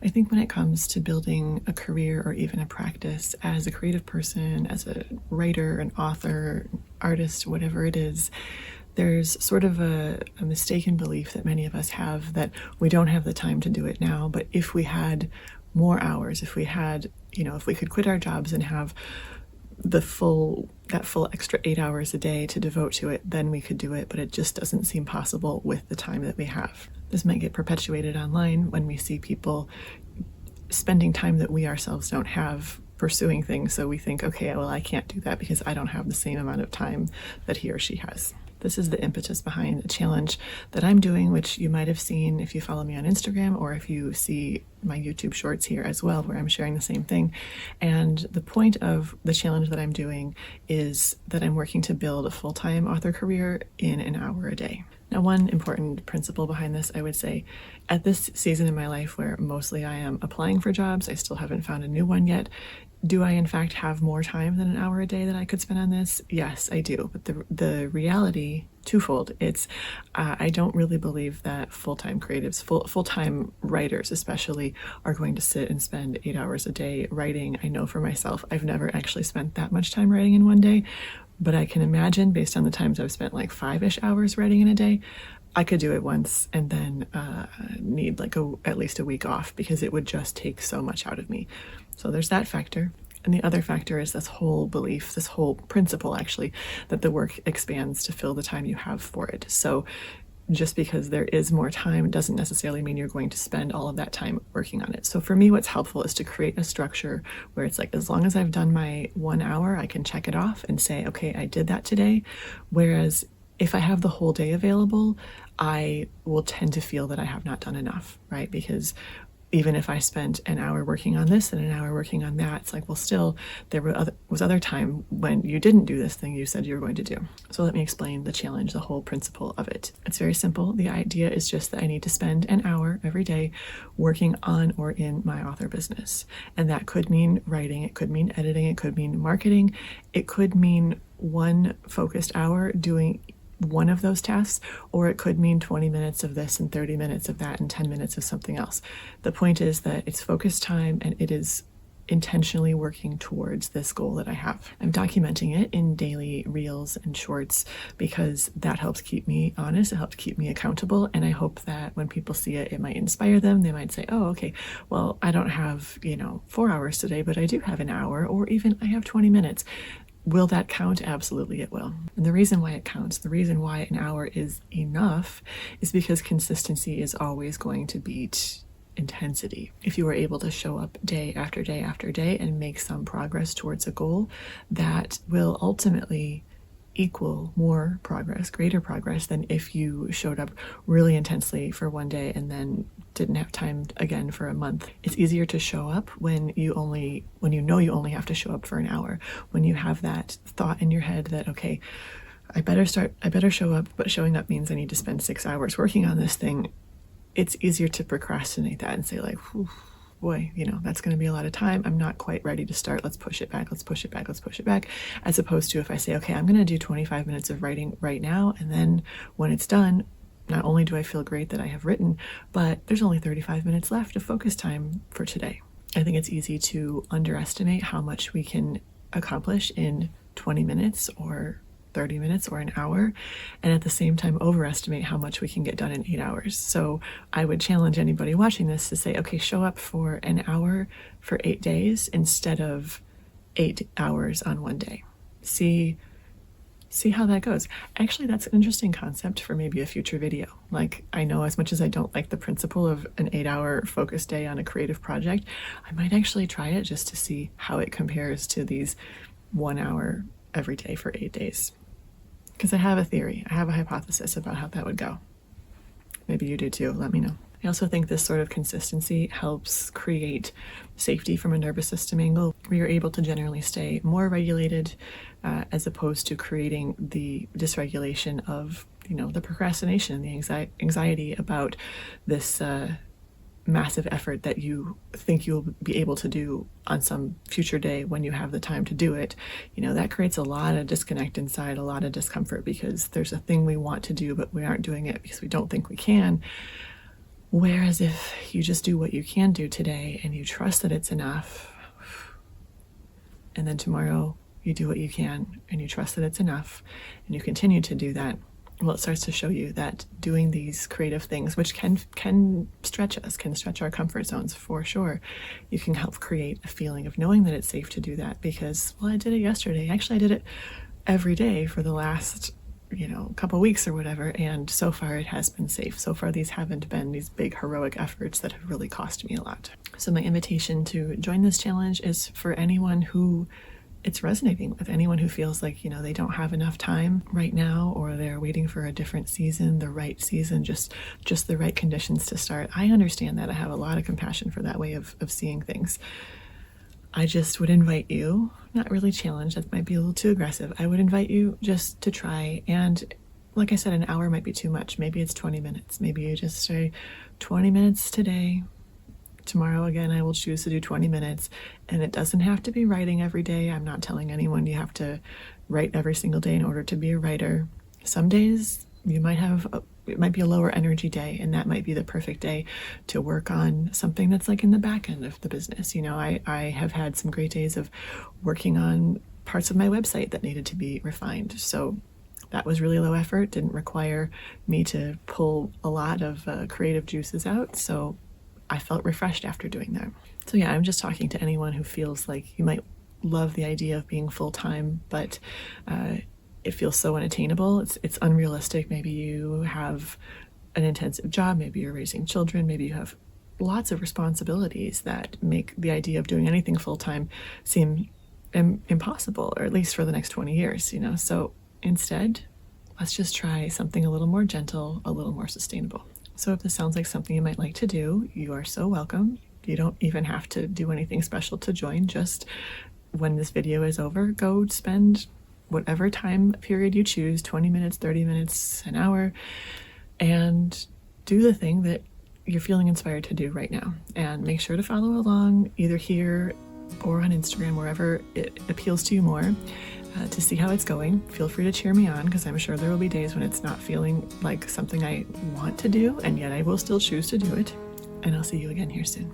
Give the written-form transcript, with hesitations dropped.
I think when it comes to building a career or even a practice as a creative person, as a writer, an author, artist, whatever it is, there's sort of a mistaken belief that many of us have that we don't have the time to do it now, but if we had more hours, if we had, if we could quit our jobs and have that full extra 8 hours a day to devote to it, then we could do it, but it just doesn't seem possible with the time that we have. This might get perpetuated online when we see people spending time that we ourselves don't have pursuing things, so we think, okay, well, I can't do that because I don't have the same amount of time that he or she has. This is the impetus behind a challenge that I'm doing, which you might have seen if you follow me on Instagram or if you see my YouTube shorts here as well, where I'm sharing the same thing. And the point of the challenge that I'm doing is that I'm working to build a full-time author career in an hour a day. Now, one important principle behind this, I would say, at this season in my life where mostly I am applying for jobs, I still haven't found a new one yet. Do I in fact have more time than an hour a day that I could spend on this? Yes, I do. But the reality, twofold, it's I don't really believe that full-time creatives, full-time writers especially, are going to sit and spend 8 hours a day writing. I know for myself, I've never actually spent that much time writing in one day, but I can imagine based on the times I've spent like 5-ish hours writing in a day, I could do it once and then need like at least a week off because it would just take so much out of me. So there's that factor. And the other factor is this whole belief, this whole principle actually, that the work expands to fill the time you have for it. So just because there is more time doesn't necessarily mean you're going to spend all of that time working on it. So for me, what's helpful is to create a structure where it's like, as long as I've done my 1 hour, I can check it off and say, okay, I did that today. Whereas if I have the whole day available, I will tend to feel that I have not done enough, right? Because even if I spent an hour working on this and an hour working on that, it's like, well, still, there was other time when you didn't do this thing you said you were going to do. So let me explain the challenge, the whole principle of it. It's very simple. The idea is just that I need to spend an hour every day working on or in my author business. And that could mean writing, it could mean editing, it could mean marketing, it could mean one focused hour doing one of those tasks, or it could mean 20 minutes of this and 30 minutes of that and 10 minutes of something else. The point is that it's focused time and it is intentionally working towards this goal that I have. I'm documenting it in daily reels and shorts because that helps keep me honest, it helps keep me accountable, and I hope that when people see it, it might inspire them. They might say, oh, okay, well, I don't have, 4 hours today, but I do have an hour, or even I have 20 minutes. Will that count? Absolutely it will. And the reason why it counts, the reason why an hour is enough, is because consistency is always going to beat intensity. If you are able to show up day after day after day and make some progress towards a goal, that will ultimately equal more progress, greater progress, than if you showed up really intensely for one day and then didn't have time again for a month. It's easier to show up when you know you only have to show up for an hour. When you have that thought in your head that, okay, I better show up, but showing up means I need to spend 6 hours working on this thing. It's easier to procrastinate that and say like, boy, that's going to be a lot of time. I'm not quite ready to start. Let's push it back. Let's push it back. Let's push it back. As opposed to if I say, okay, I'm going to do 25 minutes of writing right now. And then when it's done, not only do I feel great that I have written, but there's only 35 minutes left of focus time for today. I think it's easy to underestimate how much we can accomplish in 20 minutes or 30 minutes or an hour, and at the same time overestimate how much we can get done in 8 hours. So I would challenge anybody watching this to say, okay, show up for an hour for 8 days instead of 8 hours on one day. See how that goes. Actually, that's an interesting concept for maybe a future video. Like, I know as much as I don't like the principle of an 8-hour focus day on a creative project, I might actually try it just to see how it compares to these 1 hour every day for 8 days. Because I have a theory, I have a hypothesis about how that would go. Maybe you do too, let me know. I also think this sort of consistency helps create safety from a nervous system angle, where you're able to generally stay more regulated as opposed to creating the dysregulation of, the procrastination and the anxiety about this massive effort that you think you'll be able to do on some future day when you have the time to do it. That creates a lot of disconnect inside, a lot of discomfort, because there's a thing we want to do, but we aren't doing it because we don't think we can. Whereas if you just do what you can do today and you trust that it's enough, and then tomorrow you do what you can and you trust that it's enough and you continue to do that, well, it starts to show you that doing these creative things, which can stretch us, can stretch our comfort zones for sure, you can help create a feeling of knowing that it's safe to do that because, well, I did it yesterday. Actually, I did it every day for the last couple weeks or whatever, and so far it has been safe. So far these haven't been these big heroic efforts that have really cost me a lot. So my invitation to join this challenge is for anyone who it's resonating with, anyone who feels like they don't have enough time right now, or they're waiting for a different season, the right season, just the right conditions to start. I understand that. I have a lot of compassion for that way of seeing things. I just would invite you, not really challenge, that might be a little too aggressive. I would invite you just to try. And like I said, an hour might be too much. Maybe it's 20 minutes. Maybe you just say 20 minutes today. Tomorrow, again, I will choose to do 20 minutes. And it doesn't have to be writing every day. I'm not telling anyone you have to write every single day in order to be a writer. Some days you might have it might be a lower energy day, and that might be the perfect day to work on something that's like in the back end of the business. I have had some great days of working on parts of my website that needed to be refined. So that was really low effort, didn't require me to pull a lot of creative juices out. So I felt refreshed after doing that. So yeah, I'm just talking to anyone who feels like you might love the idea of being full-time, but it feels so unattainable. It's unrealistic. Maybe you have an intensive job, maybe you're raising children, maybe you have lots of responsibilities that make the idea of doing anything full-time seem impossible, or at least for the next 20 years, So instead, let's just try something a little more gentle, a little more sustainable. So if this sounds like something you might like to do, you are so welcome. You don't even have to do anything special to join. Just when this video is over, go spend whatever time period you choose, 20 minutes, 30 minutes, an hour, and do the thing that you're feeling inspired to do right now. And make sure to follow along either here or on Instagram, wherever it appeals to you more, to see how it's going. Feel free to cheer me on, because I'm sure there will be days when it's not feeling like something I want to do, and yet I will still choose to do it. And I'll see you again here soon.